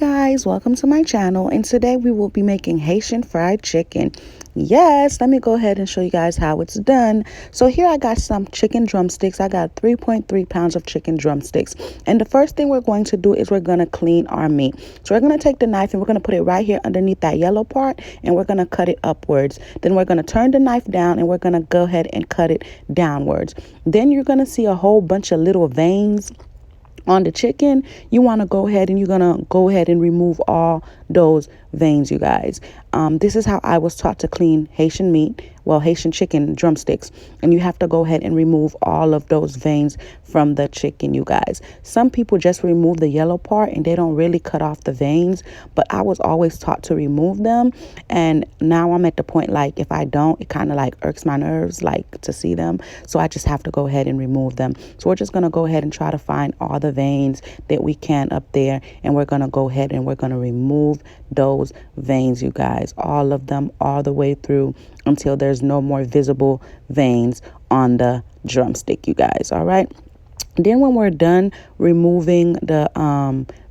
guys, welcome to my channel, and today we will be making Haitian fried chicken. Yes, let me go ahead and show you guys how it's done. So here I got some chicken drumsticks. I got 3.3 pounds of chicken drumsticks, and the first thing we're going to do is we're going to clean our meat. So we're going to take the knife and we're going to put it right here underneath that yellow part, and we're going to cut it upwards. Then we're going to turn the knife down and we're going to go ahead and cut it downwards. Then you're going to see a whole bunch of little veins on the chicken. You want to go ahead and you're going to go ahead and remove all those veins, you guys. This is how I was taught to clean Haitian meat, well, Haitian chicken drumsticks, and you have to go ahead and remove all of those veins from the chicken, you guys. Some people just remove the yellow part and they don't really cut off the veins, but I was always taught to remove them, and now I'm at the point like if I don't, it kind of like irks my nerves like to see them, so I just have to go ahead and remove them. So we're just going to go ahead and try to find all the veins that we can up there, and we're going to go ahead and we're going to remove those veins, you guys, all of them, all the way through until there's no more visible veins on the drumstick, you guys. All right. Then when we're done removing the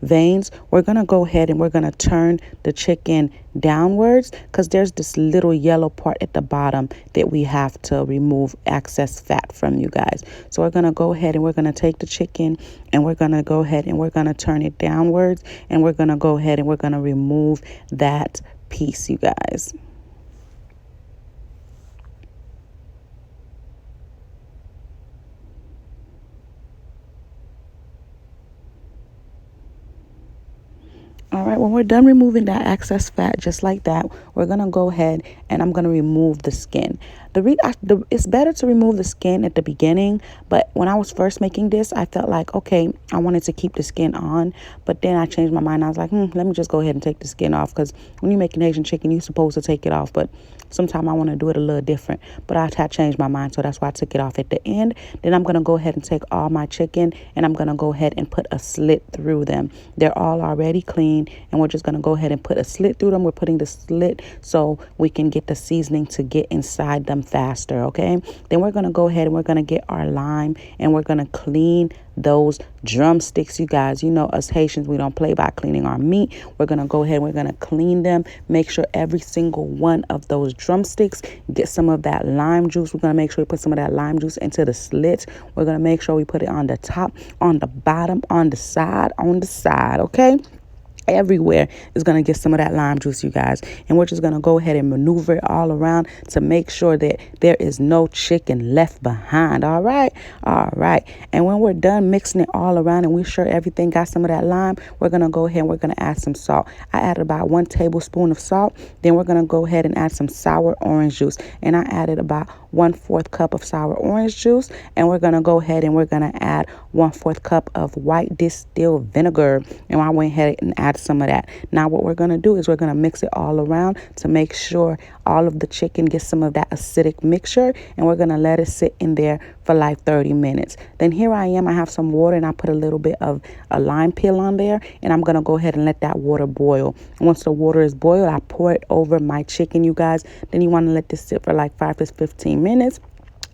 veins, we're going to go ahead and we're going to turn the chicken downwards because there's this little yellow part at the bottom that we have to remove excess fat from, you guys. So we're going to go ahead and we're going to take the chicken and we're going to go ahead and we're going to turn it downwards, and we're going to go ahead and we're going to remove that piece, you guys. All right, when we're done removing that excess fat, just like that, we're going to go ahead and I'm going to remove the skin. It's better to remove the skin at the beginning, but when I was first making this, I felt like, okay, I wanted to keep the skin on, but then I changed my mind. I was like, let me just go ahead and take the skin off, because when you're making Asian chicken, you're supposed to take it off, but sometimes I want to do it a little different. But I had changed my mind, so that's why I took it off at the end. Then I'm going to go ahead and take all my chicken, and I'm going to go ahead and put a slit through them. They're all already clean, and we're just going to go ahead and put a slit through them. We're putting the slit so we can get the seasoning to get inside them faster, okay? Then we're going to go ahead and we're going to get our lime, and we're going to clean those drumsticks, you guys. You know, us Haitians, we don't play by cleaning our meat. We're going to go ahead and we're going to clean them. Make sure every single one of those drumsticks get some of that lime juice. We're going to make sure we put some of that lime juice into the slits. We're going to make sure we put it on the top, on the bottom, on the side, okay? Everywhere is going to get some of that lime juice, you guys. And we're just going to go ahead and maneuver it all around to make sure that there is no chicken left behind. All right. And when we're done mixing it all around and we're sure everything got some of that lime, we're going to go ahead and we're going to add some salt. I added about 1 tablespoon of salt. Then we're going to go ahead and add some sour orange juice, and I added about 1/4 cup of sour orange juice. And we're going to go ahead and we're going to add 1/4 cup of white distilled vinegar, and I went ahead and add some of that. Now what we're going to do is we're going to mix it all around to make sure all of the chicken gets some of that acidic mixture, and we're going to let it sit in there for like 30 minutes. Then here I am, I have some water, and I put a little bit of a lime peel on there, and I'm going to go ahead and let that water boil. Once the water is boiled, I pour it over my chicken, you guys. Then you want to let this sit for like 5 to 15 minutes.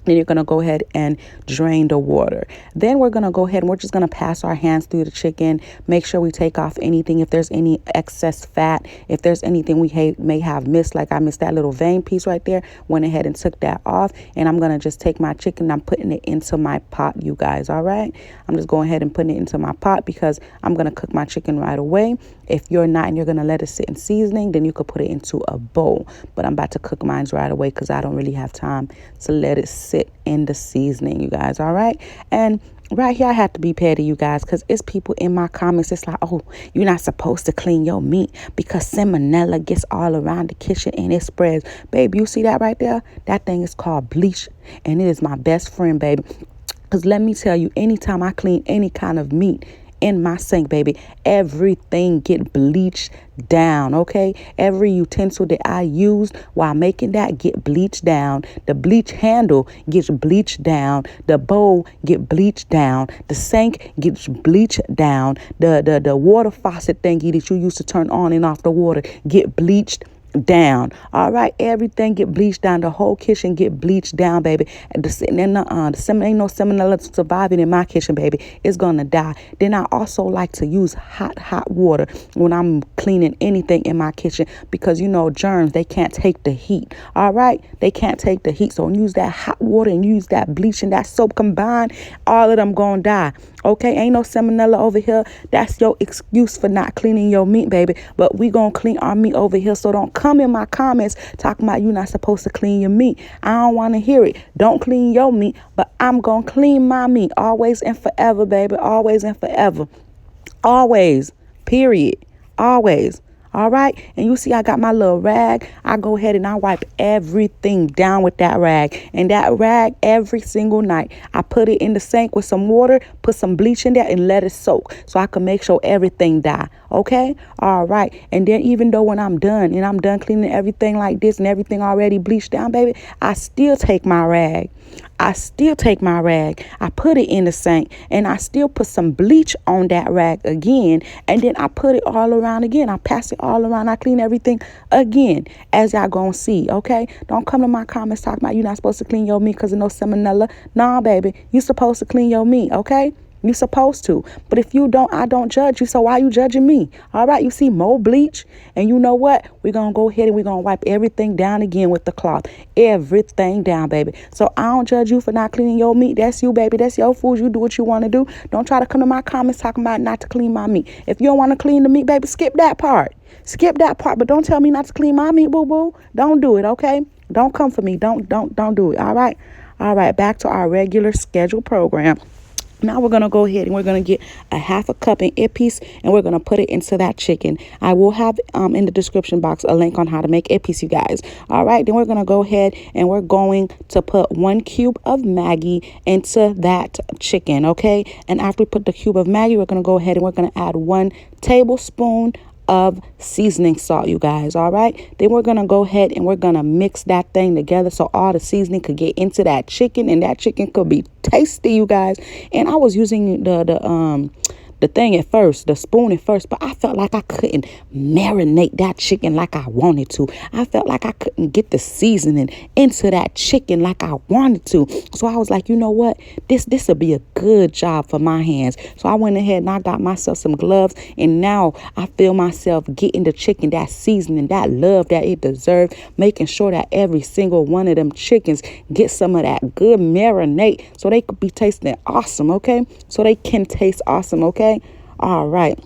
Then you're going to go ahead and drain the water. Then we're going to go ahead and we're just going to pass our hands through the chicken. Make sure we take off anything, if there's any excess fat, if there's anything we may have missed, like I missed that little vein piece right there, went ahead and took that off. And I'm going to just take my chicken and I'm putting it into my pot, you guys. All right. I'm just going ahead and putting it into my pot because I'm going to cook my chicken right away. If you're not and you're going to let it sit in seasoning, then you could put it into a bowl. But I'm about to cook mine right away because I don't really have time to let it sit in the seasoning, you guys. All right. And right here I have to be petty, you guys, because it's people in my comments, it's like, oh, you're not supposed to clean your meat because salmonella gets all around the kitchen and it spreads. Baby, you see that right there? That thing is called bleach, and it is my best friend, baby. Because let me tell you, anytime I clean any kind of meat in my sink, baby, everything get bleached down, okay? Every utensil that I used while making that get bleached down. The bleach handle gets bleached down. The bowl get bleached down. The sink gets bleached down. The water faucet thingy that you used to turn on and off the water get bleached down. All right, everything get bleached down. The whole kitchen get bleached down, baby. And ain't no salmonella surviving in my kitchen, baby. It's gonna die. Then I also like to use hot water when I'm cleaning anything in my kitchen, because you know germs, they can't take the heat. All right, they can't take the heat. So use that hot water and use that bleach and that soap combined. All of them gonna die. Okay, ain't no salmonella over here. That's your excuse for not cleaning your meat, baby. But we gonna clean our meat over here. So don't come in my comments talking about you not supposed to clean your meat. I don't want to hear it. Don't clean your meat, but I'm gonna clean my meat always and forever, baby. Always and forever. Always. Period. Always. All right. And you see, I got my little rag. I go ahead and I wipe everything down with that rag. And that rag every single night, I put it in the sink with some water, put some bleach in there and let it soak so I can make sure everything die. Okay. All right. And then even though when I'm done and I'm done cleaning everything like this and everything already bleached down, baby, I still take my rag. I put it in the sink and I still put some bleach on that rag again. And then I put it all around again. I pass it all around. I clean everything again, as y'all gonna see. Okay. Don't come to my comments talking about you're not supposed to clean your meat because of no salmonella. Nah, baby. You supposed to clean your meat. Okay. You supposed to. But if you don't, I don't judge you. So why you judging me? All right. You see more bleach. And you know what? We're going to go ahead and we're going to wipe everything down again with the cloth. Everything down, baby. So I don't judge you for not cleaning your meat. That's you, baby. That's your food. You do what you want to do. Don't try to come to my comments talking about not to clean my meat. If you don't want to clean the meat, baby, skip that part. Skip that part. But don't tell me not to clean my meat, boo-boo. Don't do it, okay? Don't come for me. Don't do it. All right? All right. Back to our regular scheduled program. Now we're going to go ahead and we're going to get a half a cup in a piece and we're going to put it into that chicken. I will have in the description box a link on how to make a piece, you guys. All right. Then we're going to go ahead and we're going to put 1 cube of Maggie into that chicken. Okay. And after we put the cube of Maggie, we're going to go ahead and we're going to add 1 tablespoon of seasoning salt, you guys. All right. Then we're going to go ahead and we're going to mix that thing together so all the seasoning could get into that chicken and that chicken could be tasty, you guys. And I was using the thing at first, the spoon at first, but I felt like I couldn't marinate that chicken like I wanted to. I felt like I couldn't get the seasoning into that chicken like I wanted to. So I was like, you know what? This will be a good job for my hands. So I went ahead and I got myself some gloves, and now I feel myself getting the chicken that seasoning, that love that it deserves, making sure that every single one of them chickens get some of that good marinade so they could be tasting awesome, okay? So they can taste awesome, okay? All right.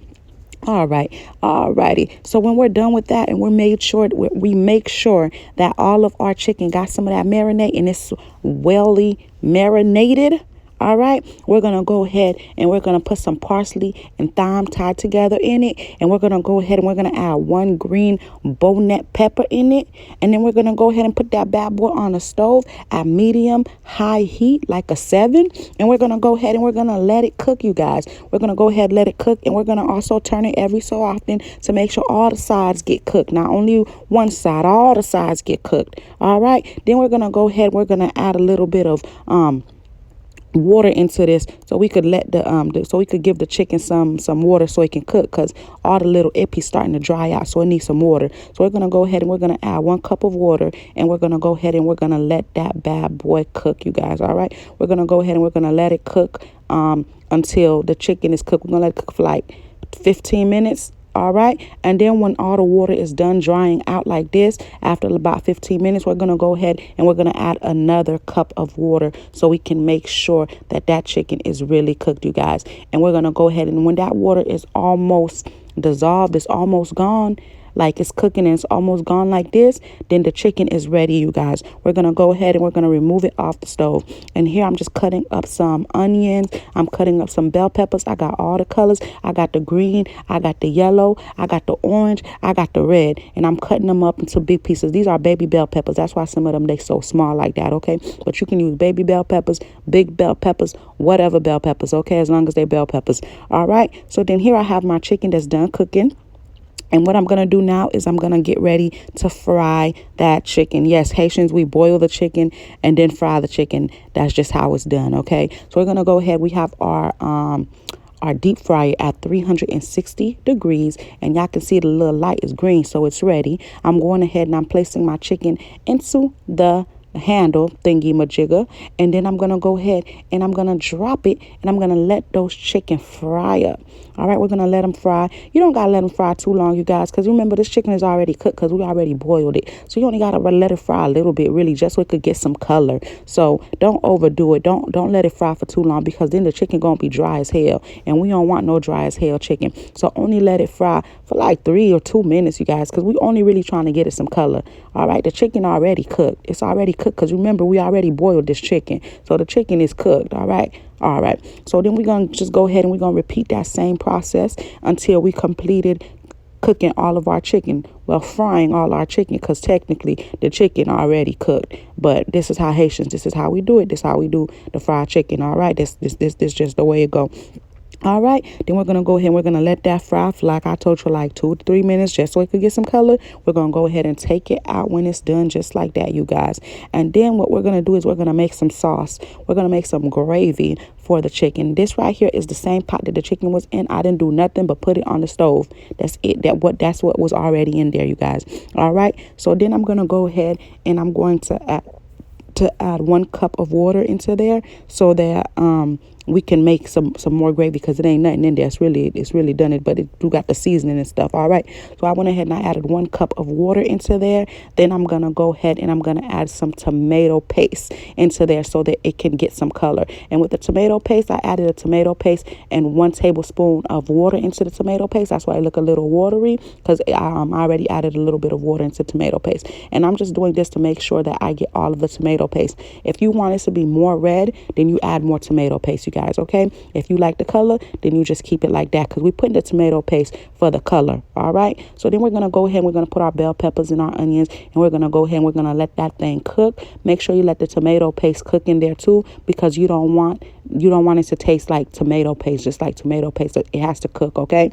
Alrighty. So when we're done with that and we make sure that all of our chicken got some of that marinade and it's welly marinated. All right, we're going to go ahead and we're going to put some parsley and thyme tied together in it. And we're going to go ahead and we're going to add 1 green bonnet pepper in it. And then we're going to go ahead and put that bad boy on the stove at medium high heat, like a 7. And we're going to go ahead and we're going to let it cook, you guys. We're going to go ahead and let it cook. And we're going to also turn it every so often to make sure all the sides get cooked. Not only one side, all the sides get cooked. All right. Then we're going to go ahead. We're going to add a little bit of water into this so we could let so we could give the chicken some water so it can cook, because all the little ippies starting to dry out, so it needs some water. So we're gonna go ahead and we're gonna add 1 cup of water, and we're gonna go ahead and we're gonna let that bad boy cook, you guys. All right, we're gonna go ahead and we're gonna let it cook until the chicken is cooked. We're gonna let it cook for like 15 minutes. All right. And then when all the water is done drying out like this, after about 15 minutes, we're going to go ahead and we're going to add another cup of water so we can make sure that that chicken is really cooked, you guys. And we're going to go ahead and when that water is almost dissolved, it's almost gone, like it's cooking and it's almost gone like this, then the chicken is ready, you guys. We're going to go ahead and we're going to remove it off the stove. And here I'm just cutting up some onions. I'm cutting up some bell peppers. I got all the colors. I got the green. I got the yellow. I got the orange. I got the red. And I'm cutting them up into big pieces. These are baby bell peppers. That's why some of them, they so small like that, okay? But you can use baby bell peppers, big bell peppers, whatever bell peppers, okay? As long as they're bell peppers. All right? So then here I have my chicken that's done cooking. And what I'm going to do now is I'm going to get ready to fry that chicken. Yes, Haitians, we boil the chicken and then fry the chicken. That's just how it's done, okay? So we're going to go ahead. We have our or deep fry it at 360 degrees. And y'all can see the little light is green, so it's ready. I'm going ahead and I'm placing my chicken into the handle thingy majigger, and then I'm gonna go ahead and I'm gonna drop it, and I'm gonna let those chicken fry up. All right, we're gonna let them fry. You don't gotta let them fry too long, you guys, because remember, this chicken is already cooked because we already boiled it. So you only gotta let it fry a little bit, really, just so it could get some color. So don't overdo it. Don't let it fry for too long, because then the chicken gonna be dry as hell, and we don't want no dry as hell chicken. So only let it fry for like 3 or 2 minutes, you guys, because we only really trying to get it some color. All right, the chicken already cooked. It's already cooked, because remember, we already boiled this chicken, so the chicken is cooked. All right, so then we're gonna just go ahead and we're gonna repeat that same process until we completed cooking all of our chicken, well, frying all our chicken, because technically the chicken already cooked. But this is how Haitians, this is how we do it. This is how we do the fried chicken. All right, this just the way it go. All right, then we're going to go ahead and we're going to let that fry for, like I told you, like 2 to 3 minutes, just so it could get some color. We're going to go ahead and take it out when it's done, just like that, you guys. And then what we're going to do is we're going to make some sauce. We're going to make some gravy for the chicken. This right here is the same pot that the chicken was in. I didn't do nothing but put it on the stove. That's it. That's what was already in there, you guys. All right, so then I'm going to go ahead and I'm going to add 1 cup of water into there, so that we can make some more gravy, because it ain't nothing in there. It's really done it, but it do got the seasoning and stuff. All right, so I went ahead and I added 1 cup of water into there. Then I'm gonna go ahead and I'm gonna add some tomato paste into there, so that it can get some color. And with the tomato paste, I added a tomato paste and 1 tablespoon of water into the tomato paste. That's why it look a little watery, because I already added a little bit of water into tomato paste. And I'm just doing this to make sure that I get all of the tomato paste. If you want it to be more red, then you add more tomato paste, you guys. Okay, if you like the color, then you just keep it like that, because we're putting the tomato paste for the color. All right, so then we're gonna go ahead and we're gonna put our bell peppers and our onions, and we're gonna go ahead and we're gonna let that thing cook. Make sure you let the tomato paste cook in there too, because you don't want it to taste like tomato paste, just like tomato paste. It has to cook. Okay,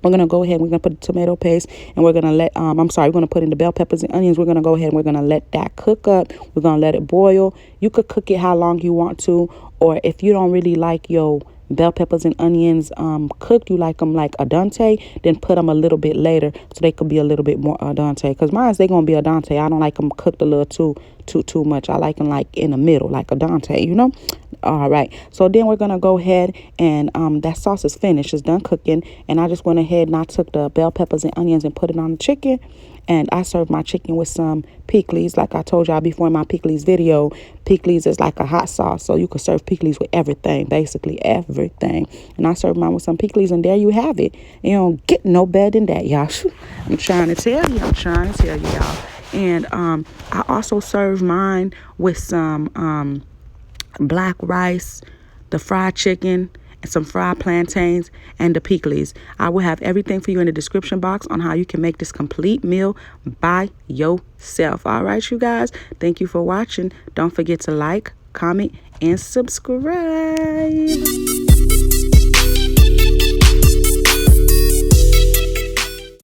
we're going to go ahead, we're going to put the tomato paste, and we're going to let, we're going to put in the bell peppers and onions. We're going to go ahead and we're going to let that cook up. We're going to let it boil. You could cook it how long you want to, or if you don't really like your bell peppers and onions cooked, you like them like al dente, then put them a little bit later, so they could be a little bit more al dente, because mine's, they going to be al dente. I don't like them cooked a little too much. I like them like in the middle, like al dente, you know. All right, so then we're gonna go ahead and that sauce is finished, it's done cooking, and I just went ahead and I took the bell peppers and onions and put it on the chicken, and I served my chicken with some pickles. Like I told y'all before in my pickles video, pickles is like a hot sauce, so you could serve pickles with everything, basically everything. And I served mine with some pickles, and there you have it. You don't get no better than that, y'all. I'm trying to tell you, y'all. And I also served mine with some black rice, the fried chicken, and some fried plantains, and the pickles. I will have everything for you in the description box on how you can make this complete meal by yourself. All right, you guys, thank you for watching. Don't forget to like, comment, and subscribe.